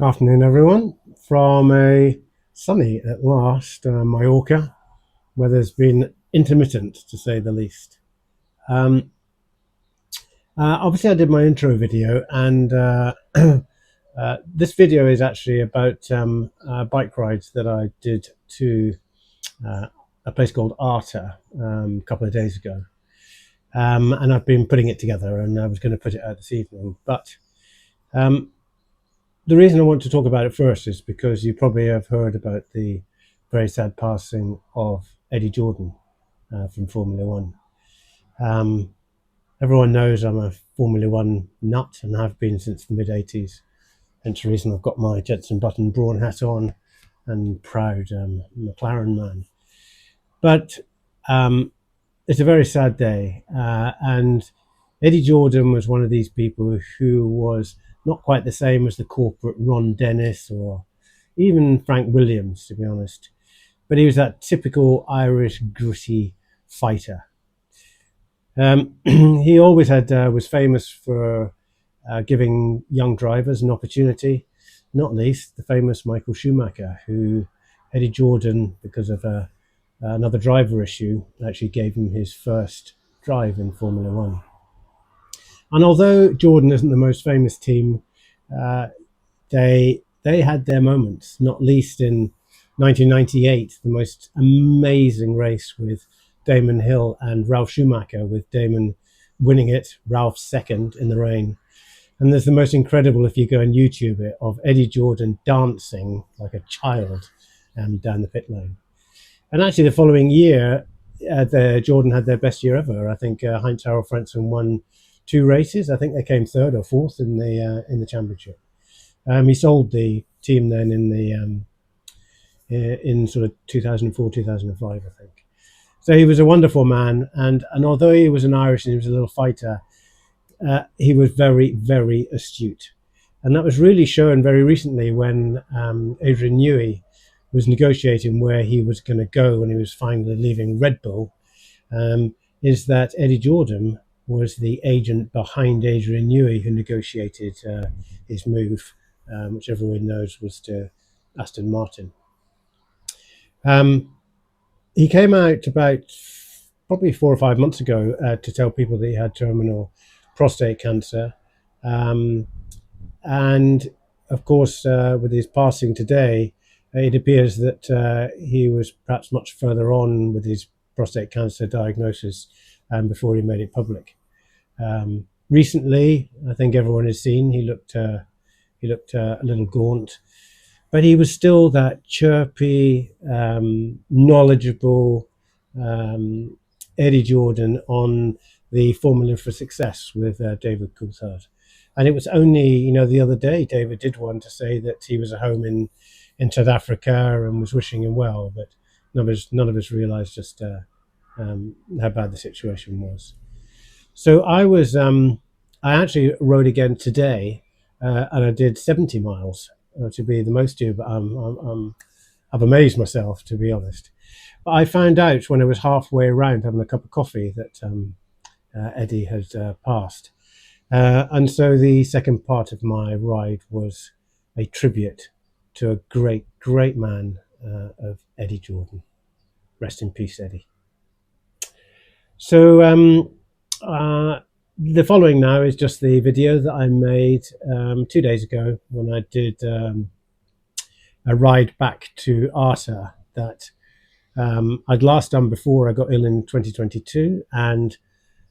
Afternoon, everyone, from a sunny at last Mallorca. Weather's been intermittent, to say the least. Um, Obviously, I did my intro video, and this video is actually about bike rides that I did to uh, a place called Arta a couple of days ago. And I've been putting it together, and I was going to put it out this evening. But um, the reason I want to talk about it first is because you probably have heard about the very sad passing of Eddie Jordan from Formula One. Um, Everyone knows I'm a Formula One nut and have been since the mid 80s. Hence the reason I've got my Jenson Button Brawn hat on and proud McLaren man. But um, it's a very sad day. And Eddie Jordan was one of these people who was not quite the same as the corporate Ron Dennis or even Frank Williams, to be honest. But he was that typical Irish gritty fighter. He always had was famous for giving young drivers an opportunity, not least the famous Michael Schumacher, who Eddie Jordan, because of another driver issue, actually gave him his first drive in Formula One. And although Jordan isn't the most famous team, uh, they had their moments, not least in 1998, the most amazing race with Damon Hill and Ralf Schumacher, with Damon winning it, Ralph second in the rain. And there's the most incredible, if you go and YouTube it, of Eddie Jordan dancing like a child down the pit lane. And actually, the following year, Jordan had their best year ever. I think Heinz Harald Frentzen won two races. I think they came third or fourth in the championship. He sold the team then in sort of 2004, 2005, I think. So he was a wonderful man, and although he was an Irish and he was a little fighter, he was very, very astute. And that was really shown very recently when Adrian Newey was negotiating where he was going to go when he was finally leaving Red Bull, is that Eddie Jordan was the agent behind Adrian Newey who negotiated his move, which everyone knows was to Aston Martin. He came out about probably 4 or 5 months ago to tell people that he had terminal prostate cancer. And of course, with his passing today, it appears that he was perhaps much further on with his prostate cancer diagnosis before he made it public. Recently, I think everyone has seen he looked a little gaunt, but he was still that chirpy, knowledgeable Eddie Jordan on the formula for success with David Coulthard. And it was only, the other day, David did one to say that he was at home in South Africa and was wishing him well, but none of us realised just how bad the situation was. So I actually rode again today, and I did 70 miles to be the most due, but I've amazed myself, to be honest. But I found out when I was halfway around having a cup of coffee that Eddie had passed. And so the second part of my ride was a tribute to a great, great man of Eddie Jordan. Rest in peace, Eddie. So the following now is just the video that I made 2 days ago when I did a ride back to Arta that I'd last done before I got ill in 2022, and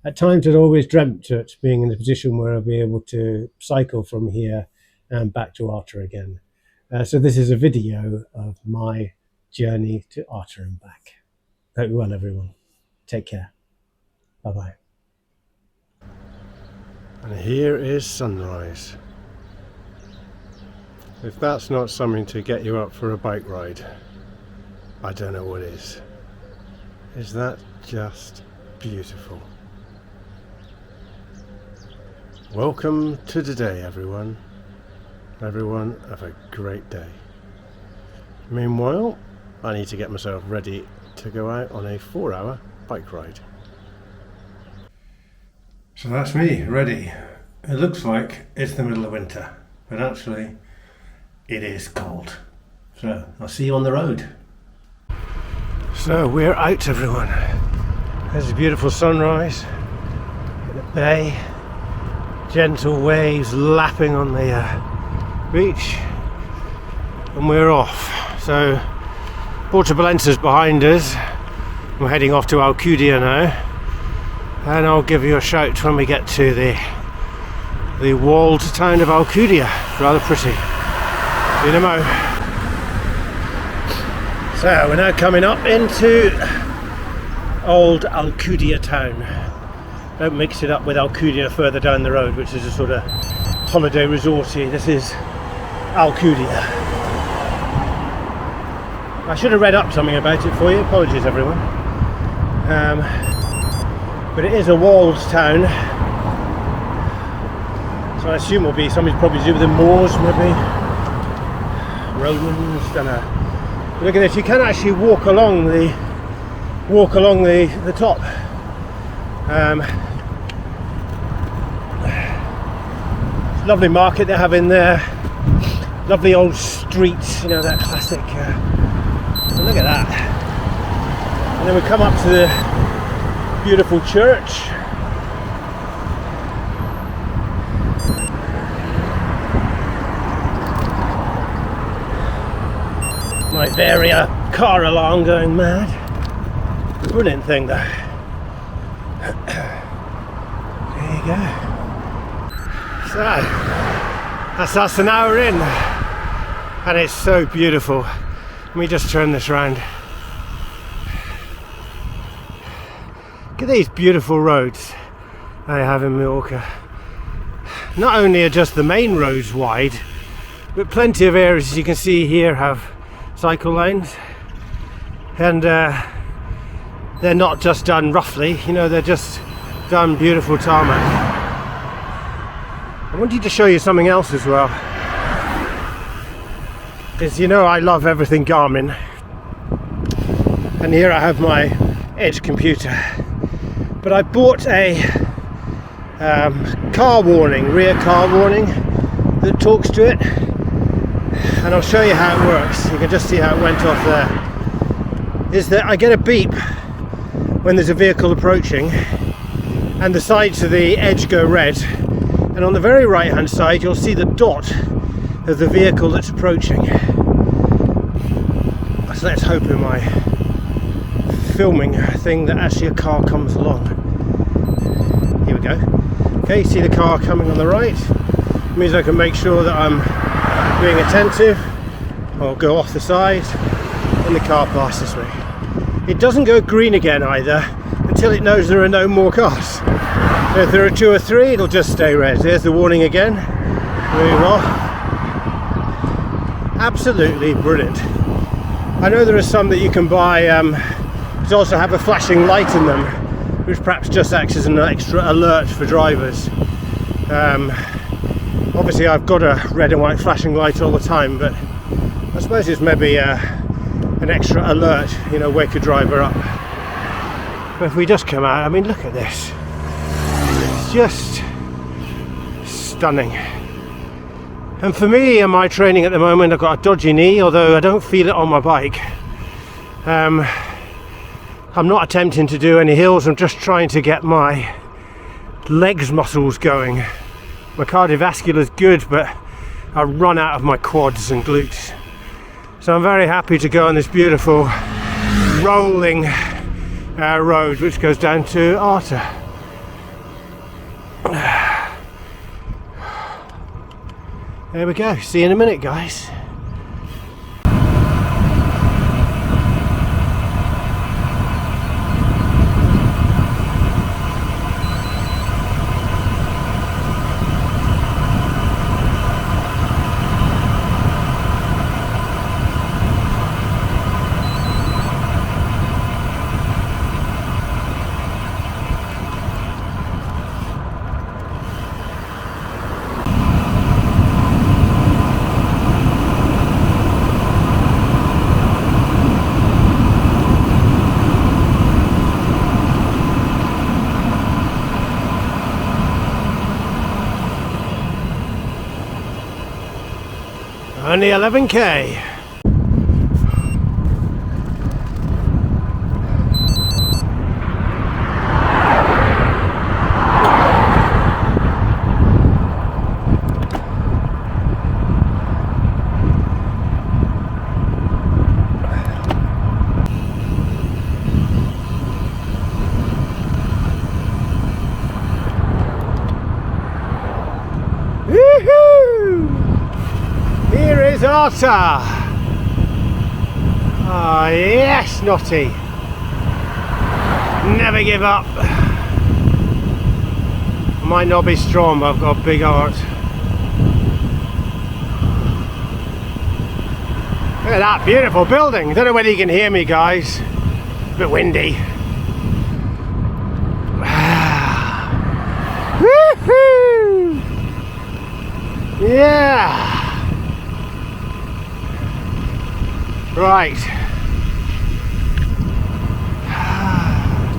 at times I'd always dreamt of being in a position where I'd be able to cycle from here and back to Arta again. So this is a video of my journey to Arta and back. Hope you're well, everyone. Take care. Bye-bye. And here is sunrise. If that's not something to get you up for a bike ride, I don't know what is. Is that just beautiful? Welcome to today, everyone. Everyone, have a great day. Meanwhile, I need to get myself ready to go out on a 4-hour bike ride. So that's me, ready. It looks like it's the middle of winter, but actually it is cold. So I'll see you on the road. So we're out, everyone. There's a beautiful sunrise in the bay, gentle waves lapping on the beach, and we're off. So Portabalensa's behind us. I'm heading off to Alcudia now, and I'll give you a shout when we get to the walled town of Alcudia. Rather pretty. See you in a mo. So we're now coming up into old Alcudia town. Don't mix it up with Alcudia further down the road, which is a sort of holiday resorty. This is Alcudia. I should have read up something about it for you. Apologies, everyone. But it is a walled town, so I assume it'll be something probably to do with the Moors, maybe Romans. Don't know. But look at this. You can actually walk along the top. Lovely market they have in there. Lovely old streets. You know, that classic. Look at that. And then we come up to the beautiful church. My Varia car alarm going mad. Brilliant thing though. There you go. So that's us an hour in, and it's so beautiful. Let me just turn this round. Look at these beautiful roads they have in Mallorca. Not only are just the main roads wide, but plenty of areas, as you can see here, have cycle lanes, and they're not just done roughly, you know, they're just done beautiful tarmac. I wanted to show you something else as well, because you know I love everything Garmin, and here I have my Edge computer, but I bought a car warning, rear car warning that talks to it, and I'll show you how it works. You can just see how it went off there. Is that I get a beep when there's a vehicle approaching, and the sides of the Edge go red, and on the very right hand side you'll see the dot of the vehicle that's approaching. So let's hope in my filming thing that actually a car comes along. Here we go. Okay, see the car coming on the right. It means I can make sure that I'm being attentive. I'll go off the side and the car passes me. It doesn't go green again either until it knows there are no more cars. So if there are 2 or 3, it'll just stay red. There's the warning again. Move off. Absolutely brilliant. I know there are some that you can buy that also have a flashing light in them, which perhaps just acts as an extra alert for drivers. Obviously I've got a red and white flashing light all the time, but I suppose it's maybe an extra alert, you know, wake a driver up. But if we just come out, I mean, look at this. It's just stunning. And for me and my training at the moment, I've got a dodgy knee, although I don't feel it on my bike. I'm not attempting to do any hills, I'm just trying to get my legs muscles going. My cardiovascular is good, but I run out of my quads and glutes. So I'm very happy to go on this beautiful rolling road which goes down to Arta. There we go. See you in a minute, guys. Only 11k. Here is Arta. Ah, yes, Notty. Never give up. I might not be strong, but I've got a big heart. Look at that beautiful building. Don't know whether you can hear me, guys. A bit windy. Woohoo! Yeah. Right.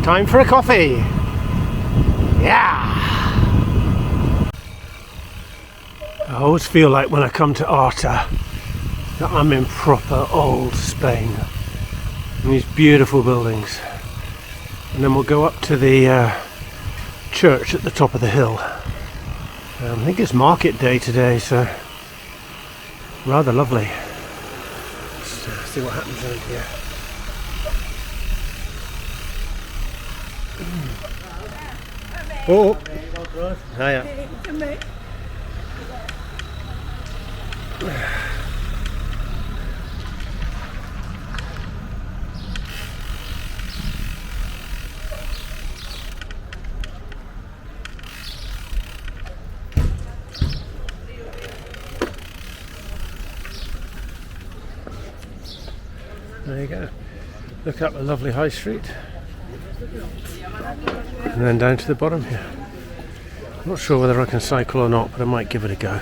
Time for a coffee. Yeah. I always feel like when I come to Arta that I'm in proper old Spain. And these beautiful buildings. And then we'll go up to the church at the top of the hill. I think it's market day today, so rather lovely. Let's see what happens around here. Oh, hiya. There you go. Look up a lovely high street. And then down to the bottom here. I'm not sure whether I can cycle or not, but I might give it a go.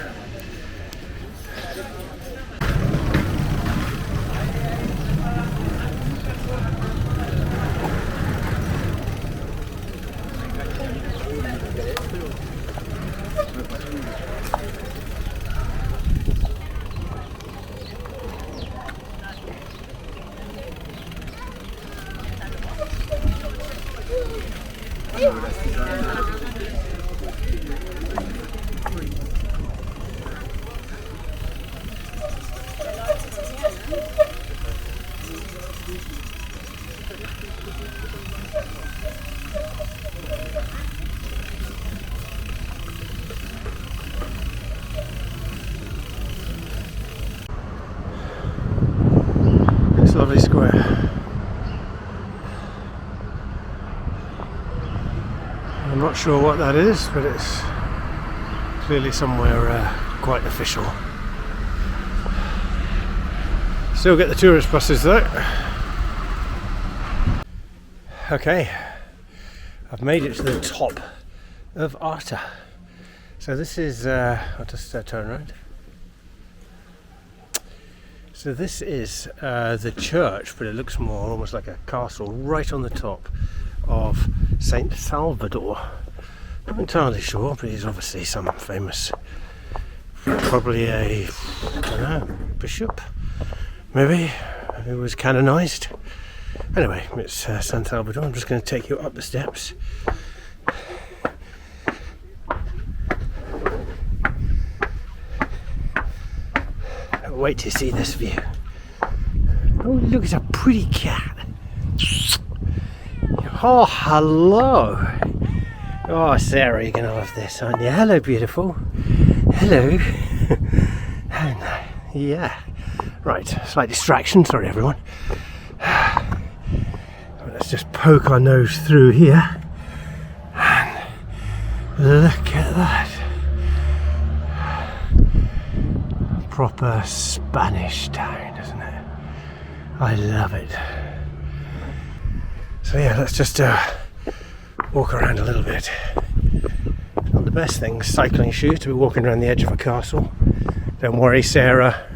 Lovely square. I'm not sure what that is, but it's clearly somewhere quite official. Still get the tourist buses though. Okay, I've made it to the top of Arta. So this is, I'll just turn around. So this is the church, but it looks more almost like a castle right on the top of Saint Salvador. Not entirely sure, but he's obviously some famous, probably a, I don't know, bishop, maybe, who was canonized. Anyway, it's San Salvador. I'm just going to take you up the steps. Wait to see this view. Oh, look, it's a pretty cat. Oh, hello. Oh, Sarah, you're going to love this, aren't you? Hello, beautiful. Hello. Oh, no. Yeah. Right, slight distraction. Sorry, everyone. Let's just poke our nose through here. And look at that. Proper Spanish town, isn't it? I love it. So yeah, let's just walk around a little bit. Not the best thing, cycling shoes, to be walking around the edge of a castle. Don't worry, Sarah.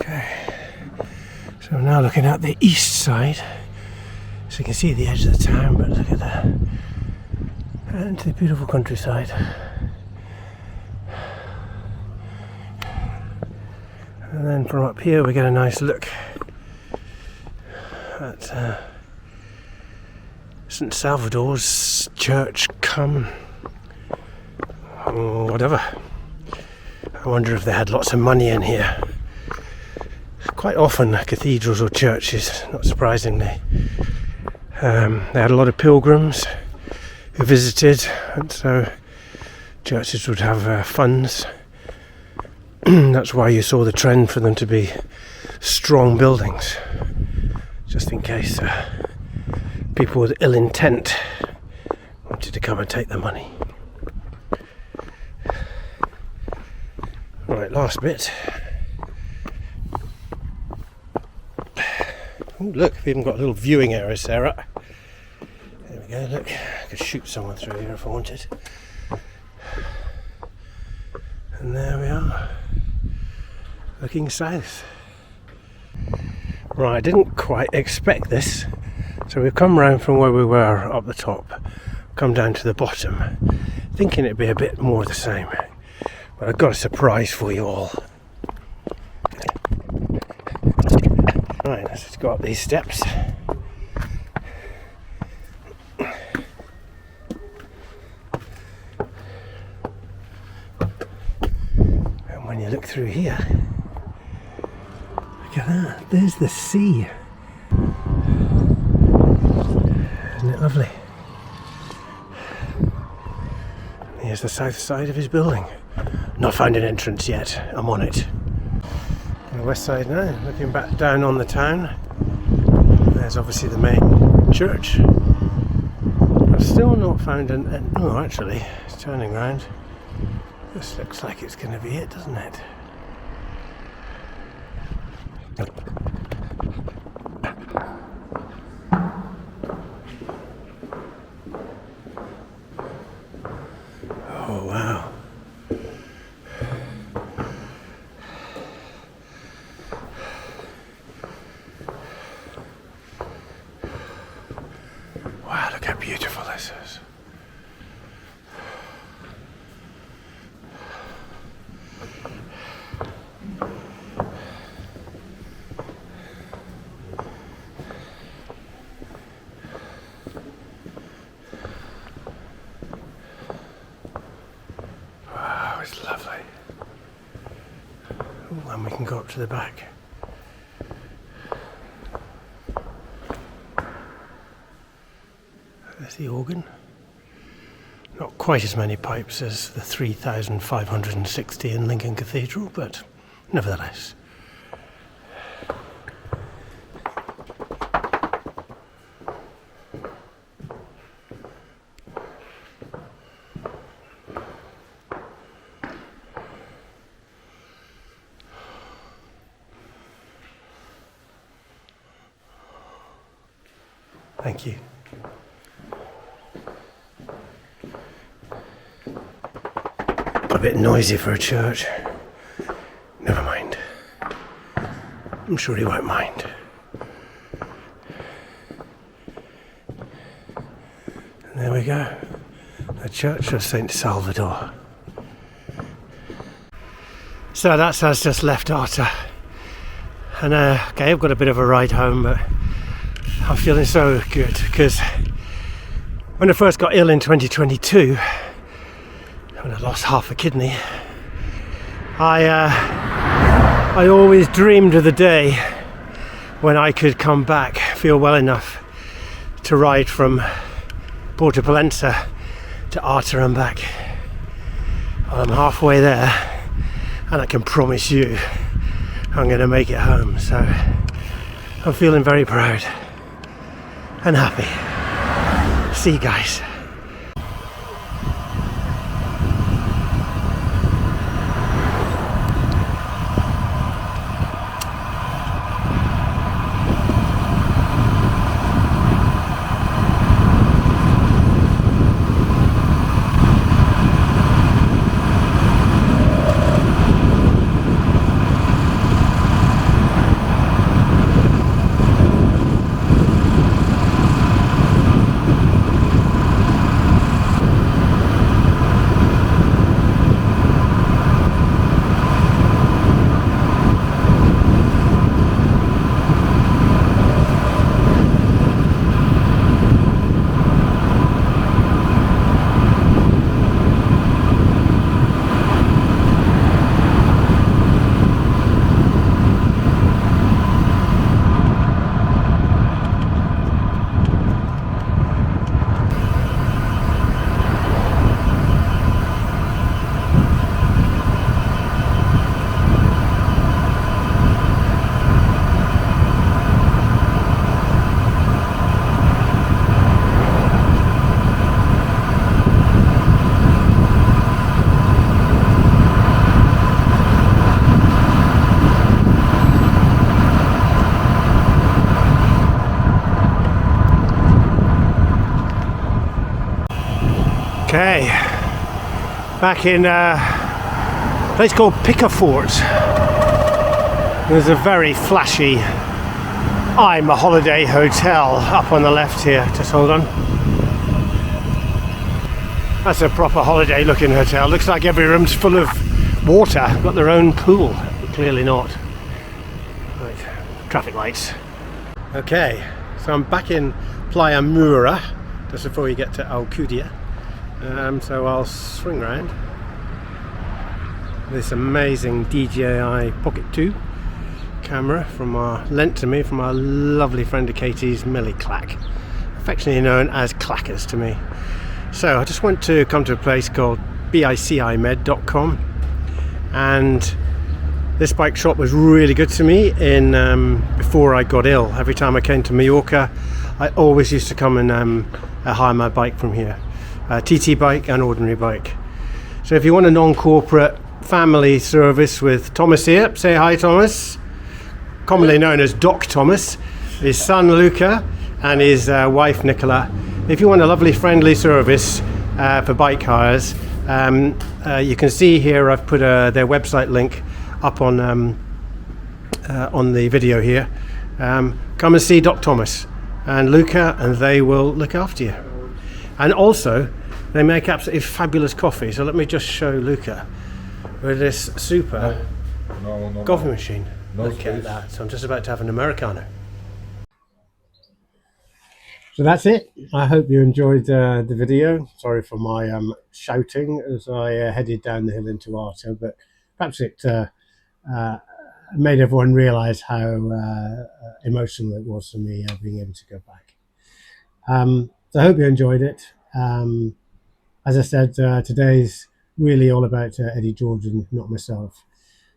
Okay, so I'm now looking at the east side. So you can see the edge of the town, but look at and to the beautiful countryside. And then from up here we get a nice look at St Salvador's church or whatever. I wonder if they had lots of money in here. Quite often cathedrals or churches, not surprisingly, they had a lot of pilgrims who visited, and so churches would have funds. That's why you saw the trend for them to be strong buildings, just in case people with ill intent wanted to come and take the money. Right, last bit. Oh, look, we've even got a little viewing area, Sarah. There we go, look. I could shoot someone through here if I wanted. And there we are, looking south. Right, I didn't quite expect this. So we've come round from where we were up the top, come down to the bottom, thinking it'd be a bit more the same. But I've got a surprise for you all. Right, let's just go up these steps. And when you look through here, look at that, there's the sea. Isn't it lovely? Here's the south side of his building. Not found an entrance yet, I'm on it. On the west side now, looking back down on the town. There's obviously the main church. I've still not found oh, actually, it's turning round. This looks like it's going to be it, doesn't it? Oh, wow. Wow, look how beautiful this is. Wow, it's lovely. Ooh, and we can go up to the back. There's the organ. Not quite as many pipes as the 3,560 in Lincoln Cathedral, but nevertheless. Thank you. A bit noisy for a church. Never mind. I'm sure he won't mind. And there we go. The Church of St Salvador. So that's us just left Arta. And okay, I've got a bit of a ride home, but I'm feeling so good because when I first got ill in 2022, when I lost half a kidney, I always dreamed of the day when I could come back, feel well enough to ride from Puerto Pollensa to Arta and back. Well, I'm halfway there, and I can promise you I'm going to make it home. So I'm feeling very proud and happy. See you guys. Okay, back in a place called Pickerfort. There's a very flashy I'm a Holiday hotel up on the left here. Just hold on. That's a proper holiday looking hotel. Looks like every room's full of water. Got their own pool, but clearly not. Right, traffic lights. Okay, so I'm back in Playa Mura, just before you get to Alcudia. So I'll swing round this amazing DJI Pocket 2 camera lent to me from our lovely friend of Katie's, Millie Clack, affectionately known as Clackers to me. So I just want to come to a place called bicimed.com, and this bike shop was really good to me before I got ill. Every time I came to Mallorca, I always used to come and hire my bike from here, TT bike and ordinary bike. So if you want a non-corporate family service with Thomas here, say hi Thomas, commonly known as Doc Thomas, his son Luca and his wife Nicola. If you want a lovely friendly service for bike hires, you can see here I've put their website link up on the video here. Come and see Doc Thomas and Luca, and they will look after you. And also they make absolutely fabulous coffee. So let me just show Luca with this super coffee machine. Look at that. So I'm just about to have an Americano. So that's it. I hope you enjoyed the video. Sorry for my shouting as I headed down the hill into Arto, but perhaps it made everyone realise how emotional it was for me being able to go back. So I hope you enjoyed it. As I said, today's really all about Eddie George and not myself.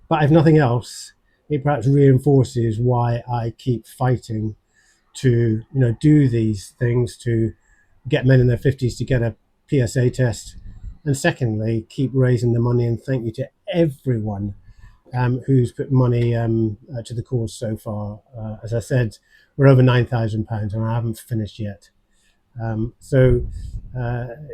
But if nothing else, it perhaps reinforces why I keep fighting to do these things, to get men in their 50s to get a PSA test, and secondly keep raising the money. And thank you to everyone who's put money to the cause so far. As I said, we're over £9,000 and I haven't finished yet. So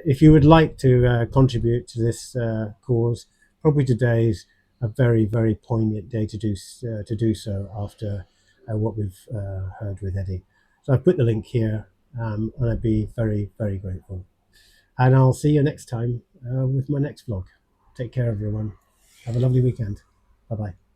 if you would like to contribute to this cause, probably today's a very, very poignant day to do so after what we've heard with Eddie. So I've put the link here, and I'd be very, very grateful. And I'll see you next time with my next vlog. Take care, everyone. Have a lovely weekend. Bye-bye.